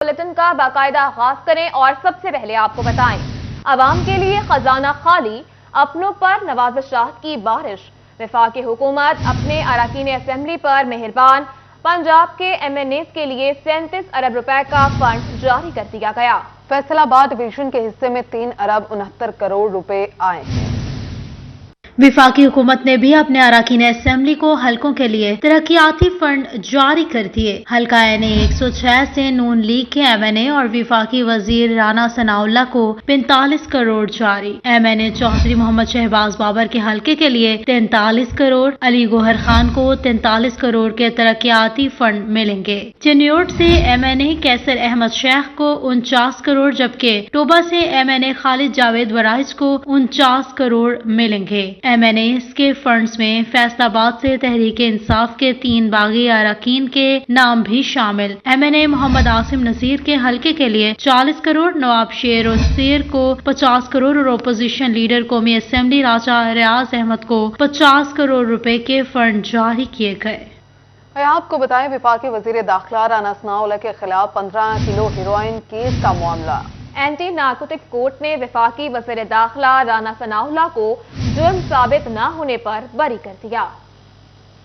Bulletin का बाकायदा आगाज करें और सबसे पहले आपको बताएं, अवाम के लिए खजाना खाली, अपनों पर नवाज शाह की बारिश। वफाकी हुकूमत अपने अरकान असेंबली पर मेहरबान। पंजाब के MNAs के लिए 37 अरब रुपए का फंड जारी कर दिया गया। फैसलाबाद डिवीजन के हिस्से में 3 अरब 69 करोड़ रुपए आए हैं। वफाकी हुकूमत ने भी अपने अरकान असेंबली को हलकों के लिए तरक्याती फंड जारी कर दिए। हल्का NA 106 से नून लीग के MNA और वफाकी वजीर राना सनाउल्लाह को 45 करोड़ जारी। MNA चौधरी मोहम्मद शहबाज बाबर के हल्के के लिए 43 करोड़, अली गोहर खान को 43 करोड़ के तरक्याती फंड मिलेंगे। चिन्योट से MNA कैसर अहमद शेख को 49 करोड़, जबकि टोबा से MNA खालिद जावेद वराइज को 49 करोड़ मिलेंगे। MNAs के फंड्स में फैसलाबाद से तहरीक इंसाफ के 3 बागी अरकान के नाम भी शामिल। MNA मोहम्मद आसिम नसीर के हल्के के लिए 40 करोड़, नवाब शेर और शेर को 50 करोड़ और अपोजिशन लीडर कौमी असेंबली राजा रियाज अहमद को 50 करोड़ रुपए के फंड जारी किए गए। आपको बताएं, वफाकी वजीर दाखिला राना सनाउल्लाह के खिलाफ 15 किलो हेरोइन केस का मामला। एंटी नार्कोटिक्स कोर्ट ने वफाकी वज़ीर दाखिला राना सनाउल्लाह को जुर्म साबित न होने पर बरी कर दिया।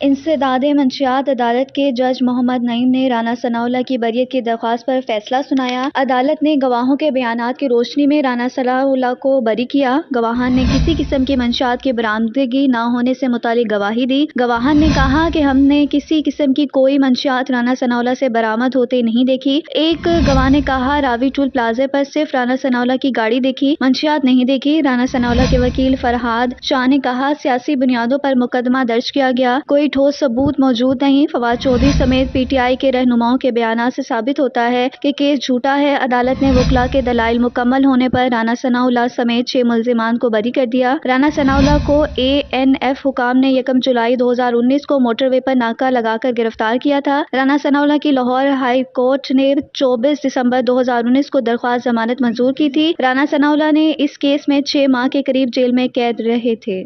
इंसदाद मंशियात अदालत के जज मोहम्मद नईम ने राना सनाउल्लाह की बरियत की दरख्वास्त पर फैसला सुनाया। अदालत ने गवाहों के बयानात की रोशनी में राना सनाउल्लाह को बरी किया। गवाहान ने किसी किस्म की मंशियात की बरामदगी न होने से मुतालिक गवाही दी। गवाहान ने कहा कि हमने किसी किस्म की कोई मंशियात राना सनाउल्लाह से बरामद होते नहीं देखी। एक गवाह ने कहा, रावी टूल प्लाजे पर सिर्फ राना सनाउल्लाह की गाड़ी देखी, मंशियात नहीं देखी। राना सनाउल्लाह के वकील फरहाद शाह ने कहा, सियासी बुनियादों पर मुकदमा दर्ज किया गया, कोई ठोस सबूत मौजूद नहीं। फवाद चौधरी समेत PTI के रहनुमाओं के बयान से साबित होता है कि केस झूठा है। अदालत ने वकला के दलाइल मुकम्मल होने पर राना सनाउल्लाह समेत 6 मुल्जिमान को बरी कर दिया। राना सनाउल्लाह को ANF हुकाम ने 1 जुलाई 2019 को मोटरवे पर नाका लगाकर गिरफ्तार किया था। राना सनाउल्लाह की लाहौर हाई कोर्ट ने 24 दिसंबर 2019 को दरख्वास्त जमानत मंजूर की थी। राना सनाउल्लाह ने इस केस में 6 माह के करीब जेल में कैद रहे थे।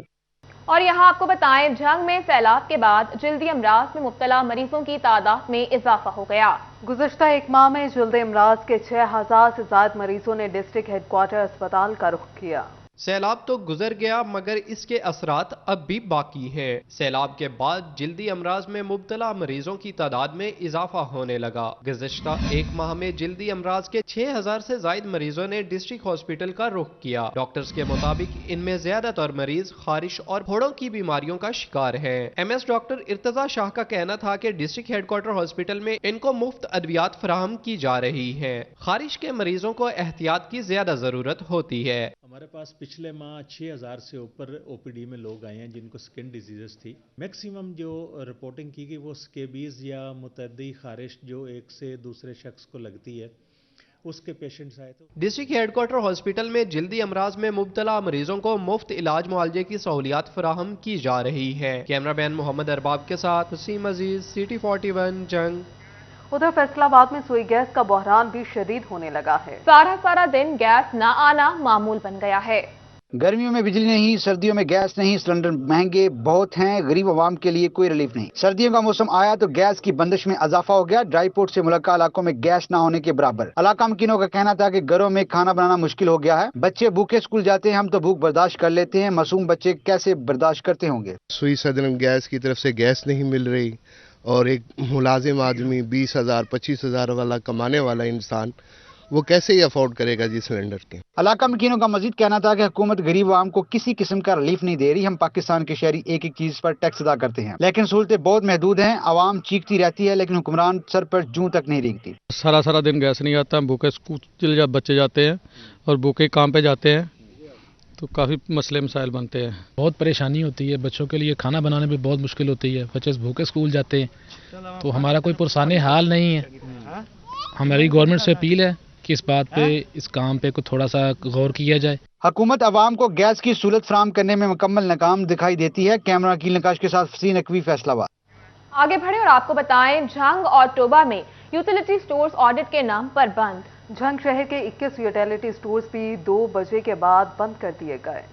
और यहाँ आपको बताएं, जंग में सैलाब के बाद जल्दी अमराज में मुब्तला मरीजों की तादाद में इजाफा हो गया। गुज़श्ता एक माह में जल्दी अमराज के 6000 से ज्यादा मरीजों ने डिस्ट्रिक्ट हेडक्वार्टर अस्पताल का रुख किया। सैलाब तो गुजर गया, मगर इसके असरात अब भी बाकी हैं। सैलाब के बाद जल्दी अमराज में मुब्तला मरीजों की तादाद में इजाफा होने लगा। गुज़श्ता एक माह में जल्दी अमराज के 6000 से ज्यादा मरीजों ने डिस्ट्रिक्ट हॉस्पिटल का रुख किया। डॉक्टर्स के मुताबिक इनमें ज्यादातर मरीज खारिश और फोड़ों की बीमारियों का शिकार हैं। MS डॉक्टर इर्तजा शाह का कहना था कि डिस्ट्रिक्ट हेडक्वार्टर हॉस्पिटल में इनको मुफ्त अद्वियात फराहम की जा रही है। खारिश के मरीजों को एहतियात की ज्यादा जरूरत होती है। हमारे पास पिछले माह 6000 से ऊपर OPD में लोग आए हैं जिनको स्किन डिजीजेस थी। मैक्सिमम जो रिपोर्टिंग की गई वो स्केबीज या मुतअद्दी खारिश जो एक से दूसरे शख्स को लगती है उसके पेशेंट्स आए। तो डिस्ट्रिक्ट हेडक्वार्टर हॉस्पिटल में जल्दी अमराज में मुब्तला मरीजों को मुफ्त इलाज मुआलजे की सहूलियात फराहम की जा रही है। कैमरामैन मोहम्मद अरबाब के साथ वसीम अजीज, CT 41 जंग। उधर फैसलाबाद में सुई गैस का बहरान भी शदीद होने लगा है। सारा दिन गैस न आना मामूल बन गया है। गर्मियों में बिजली नहीं, सर्दियों में गैस नहीं, सिलेंडर महंगे बहुत हैं, गरीब आवाम के लिए कोई रिलीफ नहीं। सर्दियों का मौसम आया तो गैस की बंदिश में इजाफा हो गया। ड्राई पोर्ट से मुलक्का इलाकों में गैस न होने के बराबर। इलाका मकीनों का कहना था कि घरों में खाना बनाना मुश्किल हो गया है। बच्चे भूखे स्कूल जाते हैं, हम तो भूख बर्दाश्त कर लेते हैं, मासूम बच्चे कैसे बर्दाश्त करते होंगे। सुई सदन गैस की तरफ से गैस नहीं मिल रही और एक मुलाजिम आदमी 20,000 25,000 वाला कमाने वाला इंसान वो कैसे ही अफोर्ड करेगा जी सिलेंडर के। इलाका मकीनों का मजीद कहना था कि हुकूमत गरीब आवाम को किसी किस्म का रिलीफ नहीं दे रही। हम पाकिस्तान के शहरी एक एक चीज पर टैक्स अदा करते हैं, लेकिन सहूलतें बहुत महदूद हैं। आवाम चीखती रहती है लेकिन हुक्मरान सर पर जूं तक नहीं रेंगती। सारा दिन गैस नहीं आता, भूखे स्कूल बच्चे जाते हैं और भूखे काम पे जाते हैं तो काफ़ी मसले मसाइल बनते हैं। बहुत परेशानी होती है, बच्चों के लिए खाना बनाने में बहुत मुश्किल होती है। बच्चे भूखे स्कूल जाते हैं तो हमारा कोई पुरसाने हाल नहीं है। हमारी गवर्नमेंट से अपील है कि इस बात पे, इस काम पे को थोड़ा सा गौर किया जाए। हुकूमत अवाम को गैस की सहूलत फराहम करने में मुकम्मल नाकाम दिखाई देती है। कैमरा वकील नकाश के साथ फसीन नकवी, फैसलाबाद। आगे बढ़े और आपको बताएं, झंग और टोबा में यूटिलिटी स्टोर्स ऑडिट के नाम पर बंद। झंग शहर के 21 यूटिलिटी स्टोर्स भी 2 बजे के बाद बंद कर दिए गए।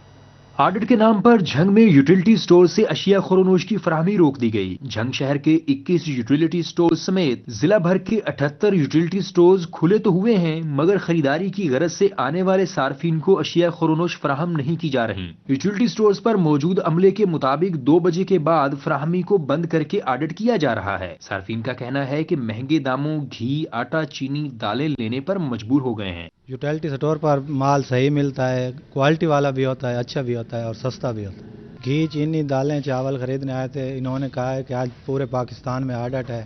آڈٹ کے نام پر جھنگ میں یوٹیلٹی سٹور سے اشیاء خورونوش کی فراہمی روک دی گئی۔ جھنگ شہر کے 21 یوٹیلٹی سٹور سمیت ضلع بھر کے 78 یوٹیلٹی سٹورز کھلے تو ہوئے ہیں مگر خریداری کی غرض سے آنے والے صارفین کو اشیاء خورونوش فراہم نہیں کی جا رہی۔ یوٹیلٹی سٹورز پر موجود عملے کے مطابق 2 بجے کے بعد فراہمی کو بند کر کے آڈٹ کیا جا رہا ہے۔ صارفین کا کہنا ہے کہ مہنگے داموں گھی، آٹا، چینی، دالیں لینے پر مجبور ہو گئے ہیں۔ یوٹیلٹی سٹور پر مال صحیح ملتا ہے، کوالٹی والا بھی ہوتا ہے، اچھا بھی ہوتا ہے اور سستا بھی ہوتا ہے۔ گھی، چینی، دالیں، چاول خریدنے آئے تھے، انہوں نے کہا ہے کہ آج پورے پاکستان میں آڈٹ ہے،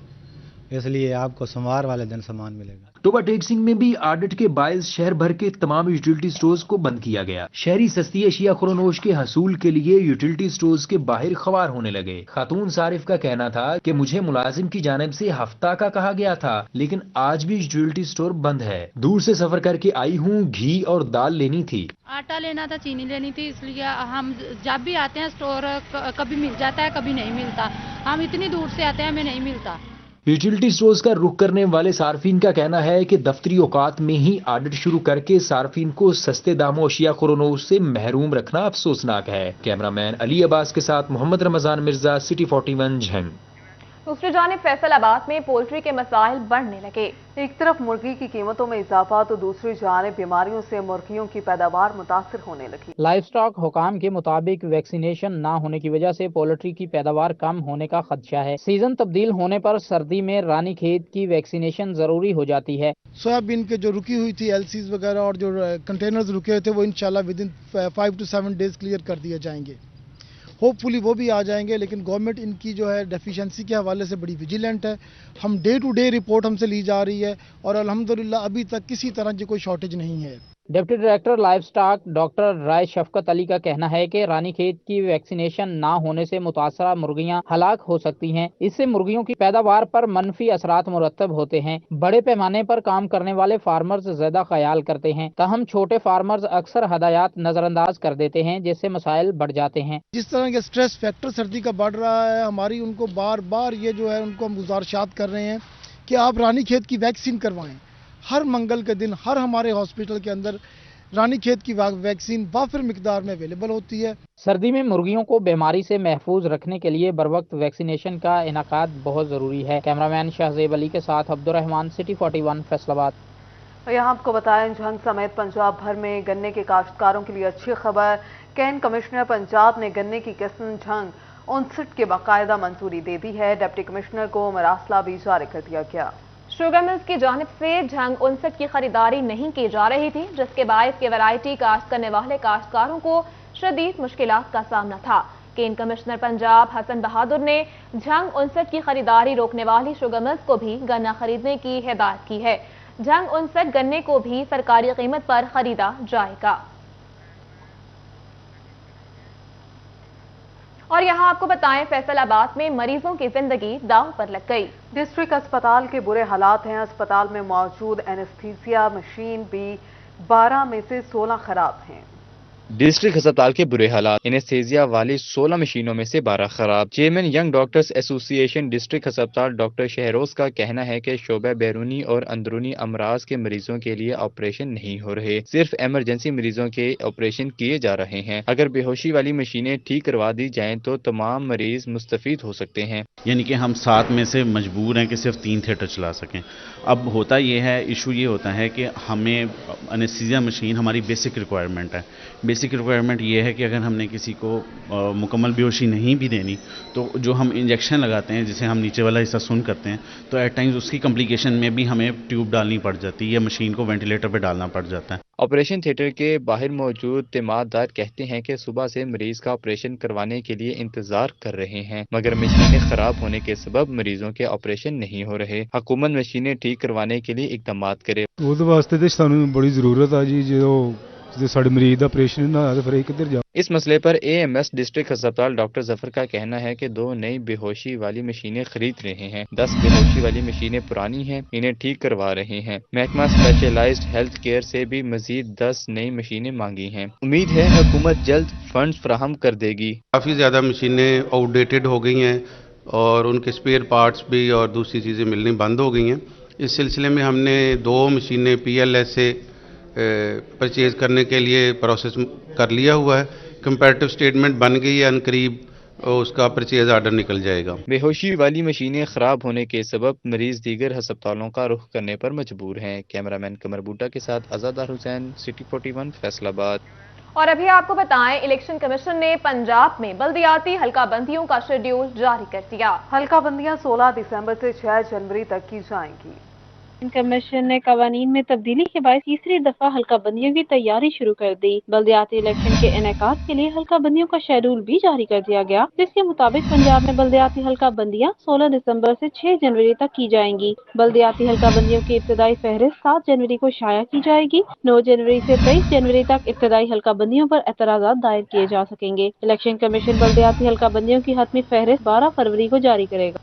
اس لیے آپ کو سوموار والے دن سامان ملے گا۔ ٹوبا ٹیکسنگ میں بھی آڈٹ کے باعث شہر بھر کے تمام یوٹیلٹی سٹورز کو بند کیا گیا۔ شہری سستی اشیاء خورونوش کے حصول کے لیے یوٹیلٹی سٹورز کے باہر خوار ہونے لگے۔ خاتون صارف کا کہنا تھا کہ مجھے ملازم کی جانب سے ہفتہ کا کہا گیا تھا لیکن آج بھی یوٹیلٹی سٹور بند ہے۔ دور سے سفر کر کے آئی ہوں، گھی اور دال لینی تھی، آٹا لینا تھا، چینی لینی تھی، اس لیے ہم جب بھی آتے ہیں سٹور کبھی مل جاتا ہے کبھی نہیں ملتا، ہم اتنی دور سے آتے ہیں ہمیں نہیں ملتا۔ یوٹیلٹی سٹورز کا رخ کرنے والے صارفین کا کہنا ہے کہ دفتری اوقات میں ہی آڈٹ شروع کر کے صارفین کو سستے داموں اشیاء خورونوش سے محروم رکھنا افسوسناک ہے۔ کیمرہ مین علی عباس کے ساتھ محمد رمضان مرزا، سٹی 41 جھنگ۔ دوسری جانب فیصل آباد میں پولٹری کے مسائل بڑھنے لگے۔ ایک طرف مرغی کی قیمتوں میں اضافہ تو دوسری جانب بیماریوں سے مرغیوں کی پیداوار متاثر ہونے لگی۔ لائف سٹاک حکام کے مطابق ویکسینیشن نہ ہونے کی وجہ سے پولٹری کی پیداوار کم ہونے کا خدشہ ہے۔ سیزن تبدیل ہونے پر سردی میں رانی کھیت کی ویکسینیشن ضروری ہو جاتی ہے۔ سویابین کے جو رکی ہوئی تھی LCs وغیرہ اور جو کنٹینرز رکے ہوئے تھے وہ انشاءاللہ with in 5 to 7 days clear کر دیے جائیں گے۔ ہوپ فلی وہ بھی آ جائیں گے، لیکن گورنمنٹ ان کی جو ہے ڈیفیشنسی کے حوالے سے بڑی ویجیلنٹ ہے۔ ہم ڈے ٹو ڈے رپورٹ ہم سے لی جا رہی ہے اور الحمدللہ ابھی تک کسی طرح کی کوئی شارٹیج نہیں ہے۔ Deputy director livestock doctor Rai Shafqat Ali کا کہنا ہے کہ رانی کھیت کی ویکسینیشن نہ ہونے سے متاثرہ مرغیاں ہلاک ہو سکتی ہیں۔ اس سے مرغیوں کی پیداوار پر منفی اثرات مرتب ہوتے ہیں۔ بڑے پیمانے پر کام کرنے والے فارمرز زیادہ خیال کرتے ہیں، تاہم چھوٹے فارمرز اکثر ہدایات نظر انداز کر دیتے ہیں جس سے مسائل بڑھ جاتے ہیں۔ جس طرح کے سٹریس فیکٹر سردی کا بڑھ رہا ہے، ہماری ان کو بار بار یہ جو ہے ان کو ہم گزارشات کر رہے ہیں کہ آپ رانی کھیت کی ویکسین کروائیں۔ ہر منگل کے دن ہر ہمارے ہاسپٹل کے اندر رانی کھیت کی ویکسین وافر مقدار میں اویلیبل ہوتی ہے۔ سردی میں مرغیوں کو بیماری سے محفوظ رکھنے کے لیے بروقت ویکسینیشن کا انعقاد بہت ضروری ہے۔ کیمرہ مین شہزیب علی کے ساتھ عبدالرحمان، سٹی 41 فیصل آباد۔ یہاں آپ کو بتائیں جھنگ سمیت پنجاب بھر میں گنے کے کاشتکاروں کے لیے اچھی خبر۔ کین کمشنر پنجاب نے گنے کی قسم جھنگ 59 کی باقاعدہ منظوری دے دی ہے۔ ڈپٹی کمشنر کو مراسلہ بھی جاری کر دیا گیا۔ شوگر ملز کی جانب سے جھنگ 59 کی خریداری نہیں کی جا رہی تھی جس کے باعث کے ویرائٹی کاشت کرنے والے کاشتکاروں کو شدید مشکلات کا سامنا تھا۔ کین کمشنر پنجاب حسن بہادر نے جھنگ 59 کی خریداری روکنے والی شوگر ملز کو بھی گنا خریدنے کی ہدایت کی ہے۔ جھنگ 59 گنے کو بھی سرکاری قیمت پر خریدا جائے گا۔ اور یہاں آپ کو بتائیں فیصل آباد میں مریضوں کی زندگی داؤ پر لگ گئی۔ ڈسٹرکٹ اسپتال کے برے حالات ہیں۔ اسپتال میں موجود اینستھیزیا مشین بھی 12 میں سے 16 خراب ہیں۔ ڈسٹرکٹ ہسپتال کے برے حالات، اینستھیزیا والی 16 مشینوں میں سے 12 خراب۔ چیئرمین ینگ ڈاکٹرز ایسوسی ایشن ڈسٹرکٹ ہسپتال ڈاکٹر شہروز کا کہنا ہے کہ شعبہ بیرونی اور اندرونی امراض کے مریضوں کے لیے آپریشن نہیں ہو رہے، صرف ایمرجنسی مریضوں کے آپریشن کیے جا رہے ہیں۔ اگر بے ہوشی والی مشینیں ٹھیک کروا دی جائیں تو تمام مریض مستفید ہو سکتے ہیں۔ یعنی کہ ہم 7 میں سے مجبور ہیں کہ صرف 3 تھیٹر چلا سکیں۔ اب ہوتا یہ ہے، ایشو یہ ہوتا ہے کہ ہمیں انیستھیزیا مشین ہماری بیسک ریکوائرمنٹ ہے۔ بیسک ریکوائرمنٹ یہ ہے کہ اگر ہم نے کسی کو مکمل بے ہوشی نہیں بھی دینی تو جو ہم انجیکشن لگاتے ہیں جسے ہم نیچے والا حصہ سن کرتے ہیں تو ایٹ ٹائمز اس کی کمپلیکیشن میں بھی ہمیں ٹیوب ڈالنی پڑ جاتی ہے یا مشین کو وینٹیلیٹر پہ ڈالنا پڑ جاتا ہے۔ آپریشن تھیٹر کے باہر موجود تیماردار کہتے ہیں کہ صبح سے مریض کا آپریشن کروانے کے لیے انتظار کر رہے ہیں مگر مشینیں خراب ہونے کے سبب مریضوں کے آپریشن نہیں ہو رہے۔ حکومت مشینیں ٹھیک کروانے کے لیے اقدامات کرے۔ وہ واسطے تو سانوں بڑی ضرورت ہے جی، جو سارے مریض کا آپریشن نہ ہو پھر کدھر جاؤ۔ اس مسئلے پر AMS ڈسٹرکٹ ہسپتال ڈاکٹر ظفر کا کہنا ہے کہ 2 نئی بے ہوشی والی مشینیں خرید رہے ہیں۔ 10 بے ہوشی والی مشینیں پرانی ہیں، انہیں ٹھیک کروا رہے ہیں۔ محکمہ اسپیشلائزڈ ہیلتھ کیئر سے بھی مزید 10 نئی مشینیں مانگی ہیں۔ امید ہے حکومت جلد فنڈز فراہم کر دے گی۔ کافی زیادہ مشینیں آؤٹ ڈیٹڈ ہو گئی ہیں اور ان کے اسپیئر پارٹس بھی اور دوسری چیزیں ملنی بند ہو گئی ہیں۔ اس سلسلے میں ہم نے 2 مشینیں PLS سے پرچیز کرنے کے لیے پروسیس کر لیا ہوا ہے۔ कंपैरेटिव स्टेटमेंट बन गई है, अनकरीब उसका परचेज आर्डर निकल जाएगा। बेहोशी वाली मशीनें खराब होने के सबब मरीज दीगर हस्पतालों का रुख करने पर मजबूर हैं। कैमरामैन कमर बूटा के साथ आजादार हुसैन, सिटी 41 फैसलाबाद। और अभी आपको बताएं, इलेक्शन कमीशन ने पंजाब में बल्दियाती हल्का बंदियों का शेड्यूल जारी कर दिया। हल्का बंदियां 16 दिसंबर से 6 जनवरी तक की जाएंगी। कमीशन ने कवानीन में तब्दीली के बाद तीसरी दफा हल्का बंदियों की तैयारी शुरू कर दी। बल्दियाती इलेक्शन के इनेकाद के लिए हल्का बंदियों का शेड्यूल भी जारी कर दिया गया, जिसके मुताबिक पंजाब में बल्दियाती हल्का बंदियां 16 दिसंबर से 6 जनवरी तक की जाएंगी। बल्दियाती हल्का बंदियों की इब्तदाई फहरिस्त 7 जनवरी को शाया की जाएगी। 9 जनवरी से 23 जनवरी तक इब्तदाई हल्का बंदियों पर एतराज़ात दायर किए जा सकेंगे। इलेक्शन कमीशन बल्दियाती हल्का बंदियों की हतमी फहरिस्त 12 फरवरी को जारी करेगा।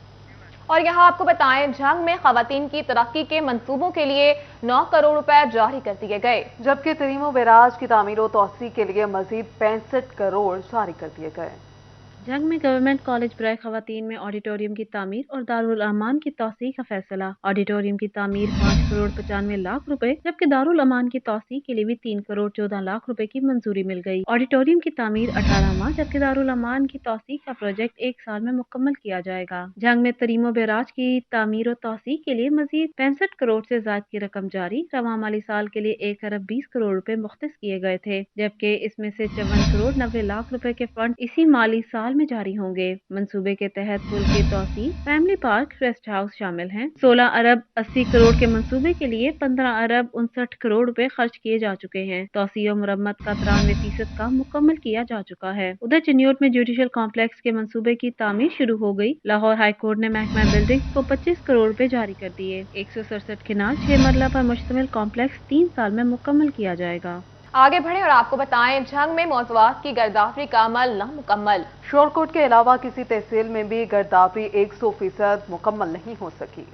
और यहाँ आपको बताएं, झंग में खवातीन की तरक्की के मंसूबों के लिए 9 करोड़ रुपए जारी कर दिए गए, जबकि तरीमो बैराज की तामीर और तोसी के लिए मजीद 65 करोड़ जारी कर दिए गए। झंग में गवर्नमेंट कॉलेज बराए खवातीन में ऑडिटोरियम की तामीर और दारुल अमान की तोसी का फैसला। ऑडिटोरियम की तामीर 5 करोड़ 95 लाख रुपए, जबकि दारुल अमान की तोसी के लिए भी 3 करोड़ 14 लाख रुपए की मंजूरी मिल गई। ऑडिटोरियम की तामीर 18 माह, जबकि दारुल अमान की तोसी का प्रोजेक्ट 1 साल में मुकम्मल किया जाएगा। झंग में तरीमो बैराज की तामीर और तोसी के लिए मजीद 65 करोड़ से ज्यादा की रकम जारी। रवां माली साल के लिए 1 अरब 20 करोड़ रुपए मुख्तस किए गए थे, जबकि इसमें से 54 करोड़ 90 लाख रुपए के फंड इसी माली साल में जारी होंगे। मंसूबे के तहत पुल की तोसी, फैमिली पार्क, रेस्ट हाउस शामिल हैं। 16 अरब 80 करोड़ के मंसूबे के लिए 15 अरब 59 करोड़ रुपए खर्च किए जा चुके हैं। तोसी और मुरम्मत का 93% काम मुकम्मल किया जा चुका है। उधर चिन्योट में जुडिशल कॉम्प्लेक्स के मंसूबे की तामीर शुरू हो गई। लाहौर हाई कोर्ट ने महकमा बिल्डिंग को 25 करोड़ रुपए जारी कर दिए। 167 किनाल 6 मरला पर मुश्तमिल कॉम्प्लेक्स 3 साल में मुकम्मल किया जाएगा। आगे बढ़े और आपको बताएं, झंग में मौज़ूआत की गर्दाफरी का अमल नामुकम्मल। शोरकोट के अलावा किसी तहसील में भी गर्दाफरी 100% मुकम्मल नहीं हो सकी।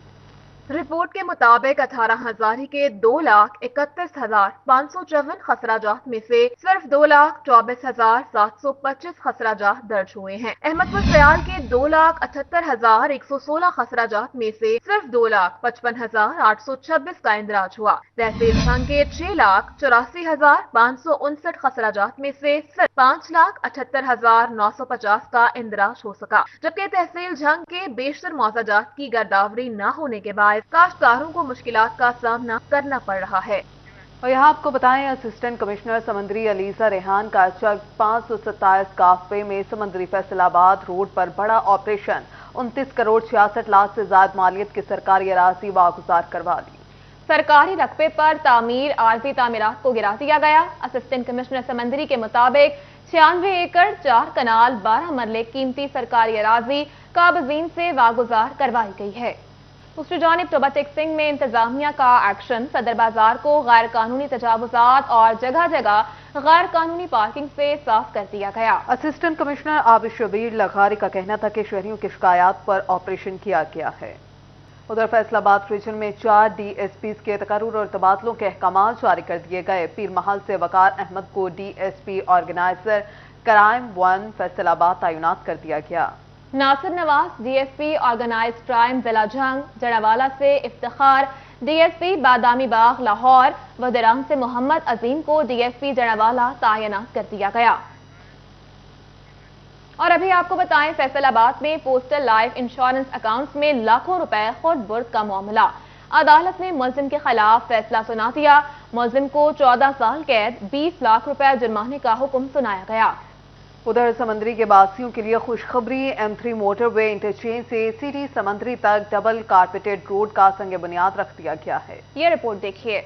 रिपोर्ट के मुताबिक 18 हजारी के 2,31,554 खसराजात में से सिर्फ 2,24,725 खसराजात दर्ज हुए हैं। अहमदपुर सयाल के 2,78,116 खसराजात में से सिर्फ 2,55,826 का इंदराज हुआ। तहसील झंग के 6,84,559 खसराजात में से सिर्फ 5,78,950 का इंदराज हो सका, जबकि तहसील झंग के बेशतर मौजाजात की गर्दावरी न होने के बाद काश्तकारों को मुश्किलात का सामना करना पड़ रहा है। और यहाँ आपको बताएं, असिस्टेंट कमिश्नर समंदरी अलीजा रेहान का चक 527 काफे में समंदरी फैसलाबाद रोड पर बड़ा ऑपरेशन 29 करोड़ 66 लाख से ज्यादा मालियत की सरकारी अराजी वागुजार करवा दी। सरकारी रकबे पर तामीर आरजी तामीरात को गिरा दिया गया। असिस्टेंट कमिश्नर समंदरी के मुताबिक 96 एकड़ 4 कनाल 12 मरले कीमती सरकारी अराजी काबजीन से वागुजार करवाई गई है। दूसरी जानिब तोबा टेक्सिंग में इंतजामिया का एक्शन, सदर बाजार को गैर कानूनी तजावुजात और जगह जगह गैर कानूनी पार्किंग से साफ कर दिया गया। असिस्टेंट कमिश्नर आबिद शबीर लखारी का कहना था कि शहरियों की शिकायत पर ऑपरेशन किया गया है। उधर फैसलाबाद रीजन में 4 DSPs के तकर्रुर और तबादलों के अहकाम जारी कर दिए गए। पीर महल से वकार अहमद को DSP ऑर्गेनाइजर क्राइम 1 फैसलाबाद तैनात कर दिया गया। Nasir Nawaz DSP organise crime जिला झंग, जड़ावाला से इफ्तिखार DSP बादामी बाग लाहौर व दिरांग से मोहम्मद अजीम को DSP जड़ावाला तैनात कर दिया गया। और अभी आपको बताएं, फैसलाबाद में पोस्टल लाइफ इंश्योरेंस अकाउंट्स में लाखों रुपए खुर्द बुर्द का मामला। अदालत ने मुलजिम के खिलाफ फैसला सुना दिया। मुलजिम को 14 साल कैद 20 लाख रुपए जुर्माने का हुक्म सुनाया गया। उधर समंदरी के बासियों के लिए खुशखबरी, M3 मोटरवे इंटरचेंज से सिटी समंदरी तक डबल कारपेटेड रोड का संग बुनियाद रख दिया गया है। ये रिपोर्ट देखिए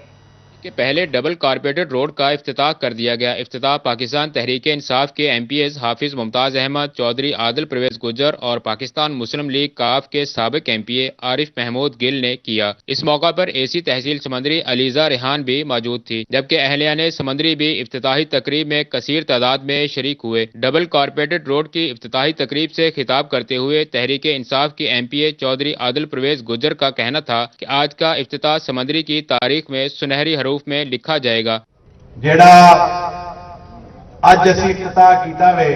के पहले डबल कारपेटेड रोड का इफ्तिताह कर दिया गया। इफ्तिताह पाकिस्तान तहरीक इंसाफ के MPs हाफिज मुमताज अहमद, चौधरी आदिल परवेज गुज्जर और पाकिस्तान मुस्लिम लीग काफ के साबिक MPA आरिफ महमूद गिल ने किया। इस मौका पर AC तहसील समंदरी अलीजा रेहान भी मौजूद थी, जबकि अहलियाने समंदरी भी इफ्तिताही तकरीब में कसीर तादाद में शरीक हुए। डबल कारपेटेड रोड की इफ्तिताही तकरीब से खिताब करते हुए तहरीक इंसाफ के MPA चौधरी आदिल परवेज गुज्जर का कहना था कि आज का इफ्तिताह समंदरी की तारीख में सुनहरी में लिखा जाएगा। जेड़ा अज असीं इफ्तिताह कीता वे,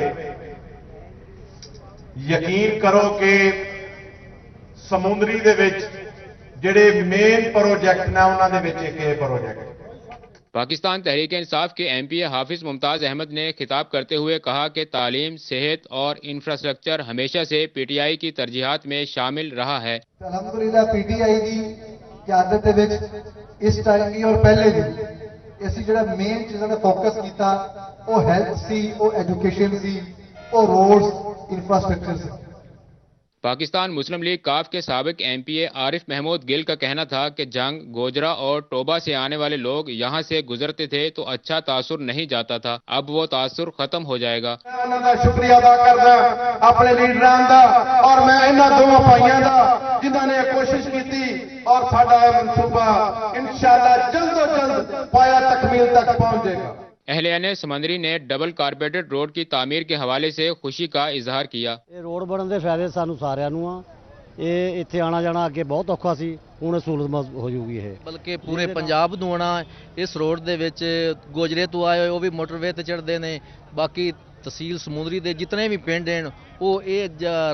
यकीन करो कि समुंदरी दे विच जेड़े मेन प्रोजेक्ट ने उन्हां दे विच एक प्रोजेक्ट پاکستان تحریک انصاف کے ایم پی اے حافظ ممتاز احمد نے خطاب کرتے ہوئے کہا کہ تعلیم، صحت اور انفراسٹرکچر ہمیشہ سے پی ٹی آئی کی ترجیحات میں شامل رہا ہے۔ الحمدللہ پی ٹی آئی کی قیادت دے وچ اس ٹائم کی اور پہلے بھی اسی جڑا مین چیزاں تے فوکس کیتا وہ ہیلتھ سی، وہ ایجوکیشن سی، وہ روڈز، انفراسٹرکچر سی۔ پاکستان مسلم لیگ کاف کے سابق ایم پی اے عارف محمود گل کا کہنا تھا کہ جنگ، گوجرا اور ٹوبا سے آنے والے لوگ یہاں سے گزرتے تھے تو اچھا تاثر نہیں جاتا تھا، اب وہ تاثر ختم ہو جائے گا۔ انہاں دا شکریہ ادا کردا اپنے لیڈراں دا اور میں انہاں دونوں بھائیاں دا جنہاں نے کوشش کیتی اور ساڈا منصوبہ انشاءاللہ جلد و جلد پایا تکمیل تک پہنچ جائے گا۔ اہلیہ سمندری نے ڈبل کارپیٹڈ روڈ کی تعمیر کے حوالے سے خوشی کا اظہار کیا۔ روڈ بننے دے فائدے سانو سارے نوں آ، یہ اتنے آنا جانا اگے بہت اوکھا سی، ہن سہولت ہو جوگی ہے، بلکہ پورے پنجاب نوں آنا اس روڈ دے وچ گوجرے تو آئے وہ بھی موٹر وے تے چڑھدے نے، باقی تحصیل سمندری دے جتنے بھی پنڈ ہیں وہ یہ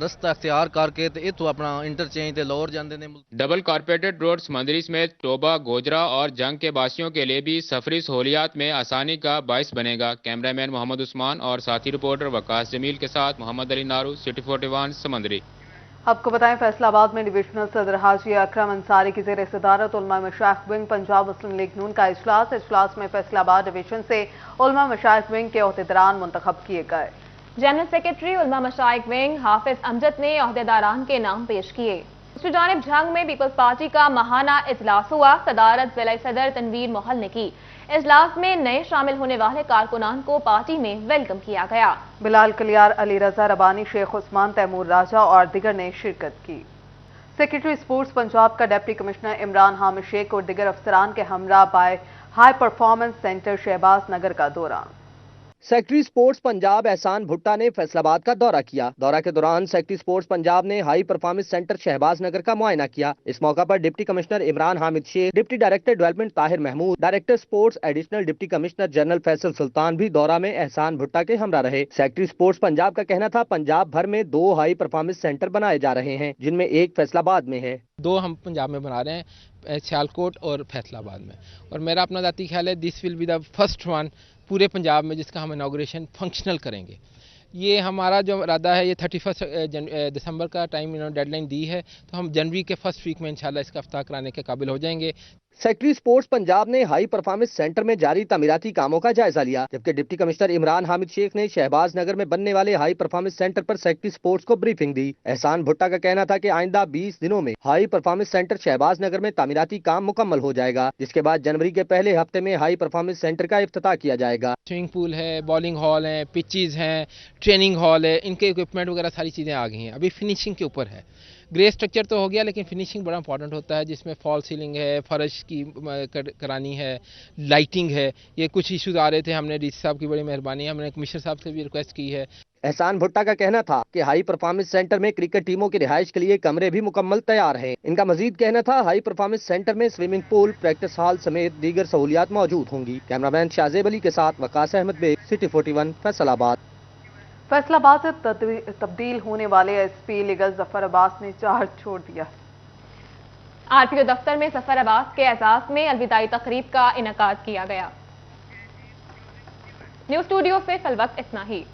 رستہ اختیار کر کے تے اتوں اپنا انٹرچینج تے لاہور جاندے نے۔ ڈبل کارپیٹڈ روڈ سمندری سمیت ٹوبا، گوجرا اور جنگ کے باسیوں کے لیے بھی سفری سہولیات میں آسانی کا باعث بنے گا۔ کیمرہ مین محمد عثمان اور ساتھی رپورٹر وقاص جمیل کے ساتھ محمد علی نارو، سٹی 41 سمندری۔ آپ کو بتائیں فیصل آباد میں ڈویژنل صدر حاجی اکرم انصاری کی زیر صدارت علماء مشائخ ونگ پنجاب مسلم لیگ نون کا اجلاس میں فیصل آباد ڈویژن سے علماء مشائخ ونگ کے عہدیداران منتخب کیے گئے۔ جنرل سیکرٹری علماء مشائخ ونگ حافظ امجد نے عہدیداران کے نام پیش کیے۔ دوسری جانب جھنگ میں پیپلز پارٹی کا ماہانہ اجلاس ہوا، صدارت ضلع صدر تنویر محل نے کی۔ اجلاس میں نئے شامل ہونے والے کارکنان کو پارٹی میں ویلکم کیا گیا۔ بلال کلیار، علی رضا ربانی، شیخ عثمان، تیمور راجہ اور دیگر نے شرکت کی۔ سیکرٹری اسپورٹس پنجاب کا ڈپٹی کمشنر عمران حامد شیخ اور دیگر افسران کے ہمراہ by high performance centre Shahbaz Nagar کا دورہ۔ سیکرٹری سپورٹس پنجاب احسان بھٹا نے فیصل آباد کا دورہ کیا۔ دورہ کے دوران سیکرٹری سپورٹس پنجاب نے high performance centre Shahbaz Nagar کا معائنہ کیا۔ اس موقع پر deputy commissioner Imran Hamid Sheikh, deputy director development Tahir Mahmood, director sports additional deputy commissioner general Faisal Sultan بھی دورہ میں احسان بھٹا کے ہمراہ رہے۔ سیکرٹری سپورٹس پنجاب کا کہنا تھا پنجاب بھر میں 2 ہائی پرفارمنس سینٹر بنائے جا رہے ہیں، جن میں ایک فیصل آباد میں ہے۔ 2 ہم پنجاب میں بنا رہے ہیں، سیالکوٹ اور فیصل آباد میں، اور میرا اپنا ذاتی خیال ہے this will be the first one پورے پنجاب میں جس کا ہم انوگریشن فنکشنل کریں گے۔ یہ ہمارا جو ارادہ ہے، یہ 31 دسمبر کا ٹائم ڈیڈ لائن دی ہے، تو ہم جنوری کے فرسٹ ویک میں انشاءاللہ اس کا افتتاح کرانے کے قابل ہو جائیں گے۔ سیکرٹری سپورٹس پنجاب نے ہائی پرفارمنس سینٹر میں جاری تعمیراتی کاموں کا جائزہ لیا، جبکہ ڈپٹی کمشنر عمران حامد شیخ نے شہباز نگر میں بننے والے ہائی پرفارمنس سینٹر پر سیکرٹری سپورٹس کو بریفنگ دی۔ احسان بھٹا کا کہنا تھا کہ آئندہ 20 دنوں میں high performance centre Shahbaz Nagar میں تعمیراتی کام مکمل ہو جائے گا، جس کے بعد جنوری کے پہلے ہفتے میں ہائی پرفارمنس سینٹر کا افتتاح کیا جائے گا۔ سوئمنگ پول ہے، بالنگ ہال ہے، پچیز ہیں، ٹریننگ ہال ہے، ان کے اکوپمنٹ وغیرہ ساری چیزیں آ گئی ہیں، ابھی فنیشنگ کے اوپر ہے۔ گرے سٹرکچر تو ہو گیا لیکن فنیشنگ بڑا امپورٹنٹ ہوتا ہے، جس میں فال سیلنگ ہے، فرش کی کرانی ہے، لائٹنگ ہے۔ یہ کچھ ایشوز آ رہے تھے، ہم نے ڈی سی صاحب کی بڑی مہربانی ہے، ہم نے کمشنر صاحب سے بھی ریکویسٹ کی ہے۔ احسان بھٹا کا کہنا تھا کہ ہائی پرفارمنس سینٹر میں کرکٹ ٹیموں کی رہائش کے لیے کمرے بھی مکمل تیار ہیں۔ ان کا مزید کہنا تھا ہائی پرفارمنس سینٹر میں سوئمنگ پول، پریکٹس ہال سمیت دیگر سہولیات موجود ہوں گی۔ کیمرہ مین شازیب علی کے ساتھ وقاص احمد بیگ، سٹی 41 فیصل آباد۔ فیصل آباد سے تبدیل ہونے والے ایس پی لیگل ظفر عباس نے چارج چھوڑ دیا۔ آر پی او دفتر میں ظفر عباس کے اعزاز میں الوداعی تقریب کا انعقاد کیا گیا۔ نیوز اسٹوڈیو سے فی الوقت اتنا ہی۔